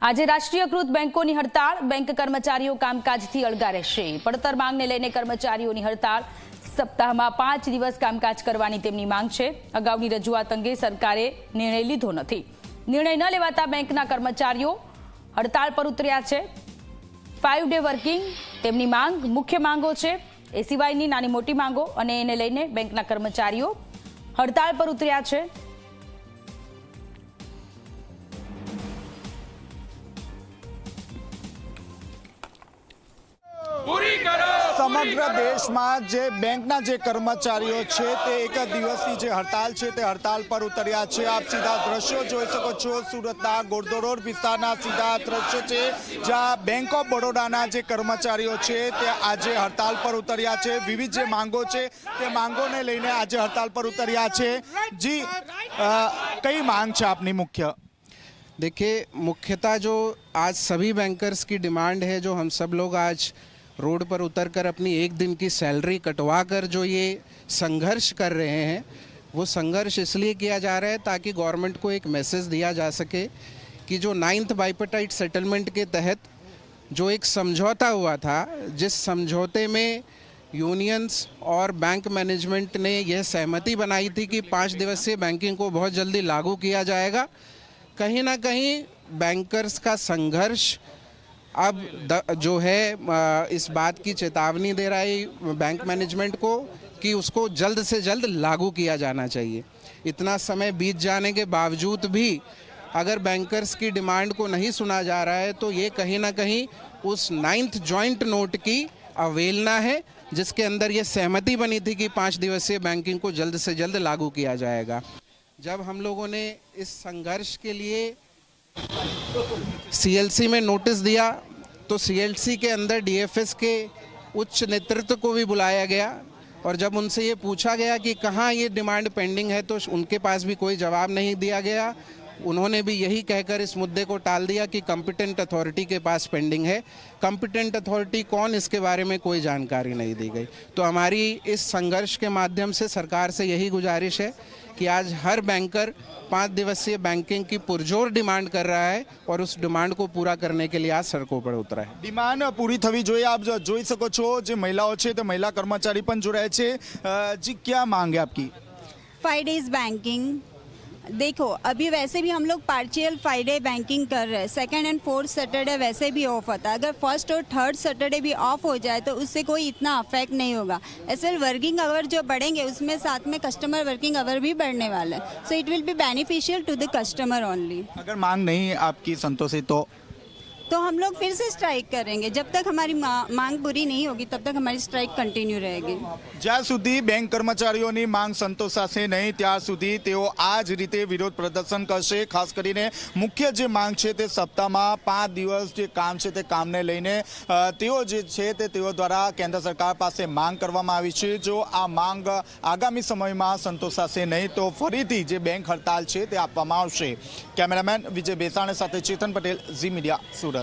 આજે રાષ્ટ્રીયકૃત બેંકોની હડતાળ, બેંક કર્મચારીઓ કામકાજથી અળગા રહેશે। પડતર માંગને લઈને કર્મચારીઓની હડતાળ, સપ્તાહમાં 5 દિવસ કામકાજ કરવાની તેમની માંગ છે। અગાઉની રજૂઆત અંગે સરકારે નિર્ણય લીધો નથી। નિર્ણય ન લેવાતા બેંકના કર્મચારીઓ હડતાળ પર ઉતર્યા છે। 5 ડે વર્કિંગ તેમની માંગ, મુખ્ય માંગો છે। એ સિવાયની નાની મોટી માંગો અને એને લઈને બેંકના કર્મચારીઓ હડતાળ પર ઉતર્યા છે। समग्र देश में जे बैंकना जे कर्मचारीओ छे ते एक दिवसनी जे हड़ताल छे ते हड़ताल पर उतर्या छे। आप सीधा दृश्यो जोई शको छो। सूरतना गोरदो रोड विस्तारना सीधा दृश्य छे, ज्यां बैंक ऑफ बड़ोदाना जे कर्मचारीओ छे ते आजे हड़ताल पर उतर्या छे। विविध जे मांगो छे ते मांगोने लईने आजे हड़ताल पर उतर्या छे। जी कई मांग छे आपनी मुख्य? देखिए, मुख्यतः जो आज सभी बैंकर्स की डिमांड है, जो हम सब लोग आज रोड पर उतरकर अपनी एक दिन की सैलरी कटवा कर जो ये संघर्ष कर रहे हैं, वो संघर्ष इसलिए किया जा रहा है ताकि गवर्नमेंट को एक मैसेज दिया जा सके कि जो 9th बाइपार्टाइट सेटलमेंट के तहत जो एक समझौता हुआ था, जिस समझौते में यूनियंस और बैंक मैनेजमेंट ने यह सहमति बनाई थी कि 5 दिवसीय बैंकिंग को बहुत जल्दी लागू किया जाएगा, कहीं ना कहीं बैंकर्स का संघर्ष अब जो है इस बात की चेतावनी दे रहा है बैंक मैनेजमेंट को कि उसको जल्द से जल्द लागू किया जाना चाहिए। इतना समय बीत जाने के बावजूद भी अगर बैंकर्स की डिमांड को नहीं सुना जा रहा है तो ये कहीं ना कहीं उस 9th जॉइंट नोट की अवहेलना है, जिसके अंदर ये सहमति बनी थी कि 5 दिवसीय बैंकिंग को जल्द से जल्द लागू किया जाएगा। जब हम लोगों ने इस संघर्ष के लिए सीएलसी में नोटिस दिया तो सीएलसी के अंदर डीएफएस के उच्च नेतृत्व को भी बुलाया गया और जब उनसे ये पूछा गया कि कहाँ ये डिमांड पेंडिंग है तो उनके पास भी कोई जवाब नहीं दिया गया। उन्होंने भी यही कहकर इस मुद्दे को टाल दिया कि कॉम्पिटेंट अथॉरिटी के पास पेंडिंग है। कॉम्पिटेंट अथॉरिटी कौन, इसके बारे में कोई जानकारी नहीं दी गई। तो हमारी इस संघर्ष के माध्यम से सरकार से यही गुजारिश है कि आज हर बैंकर 5 दिवसीय बैंकिंग की पुरजोर डिमांड कर रहा है और उस डिमांड को पूरा करने के लिए आज सड़कों पर उतरा है। डिमांड पूरी थवी जोईए। आप जोई सको छो जे महिलाओं छे तो महिला कर्मचारी पण जोड़ाया छे। जी क्या मांग है आपकी? 5 डेज बैंकिंग। देखो, अभी वैसे भी हम लोग पार्शियल 5 डे बैंकिंग कर रहे हैं। 2nd एंड 4th सैटरडे वैसे भी ऑफ होता है। अगर 1st और 3rd सैटरडे भी ऑफ हो जाए तो उससे कोई इतना अफेक्ट नहीं होगा। ऐसे वर्किंग आवर जो बढ़ेंगे उसमें साथ में कस्टमर वर्किंग आवर भी बढ़ने वाला है। So it will be beneficial to the customer only. अगर मांग नहीं आपकी संतोषी तो हम लोग फिर से स्ट्राइक करेंगे। जब तक हमारी मांग पूरी नहीं होगी तब तक हमारी स्ट्राइक कंटिन्यू रहेगी। ज्यां सुधी बैंक कर्मचारीओनी मांग संतोषाशे नहीं त्यार सुधी तेओ आ ज रीते विरोध प्रदर्शन करशे। खास करीने मुख्य जे मांग छे ते सप्ताहमां 5 दिवस जे काम छे ते कामने लईने तेओ जे छे ते तेओ द्वारा केंद्र सरकार पासे मांग करवामां आवी छे। जो आ मांग आगामी समयमां संतोषाशे नहीं तो फरीथी जे बैंक हड़ताल छे ते आपवामां आवशे। कैमरामेन विजय बेसाणे साथे चेतन पटेल, जी मीडिया, सूरत।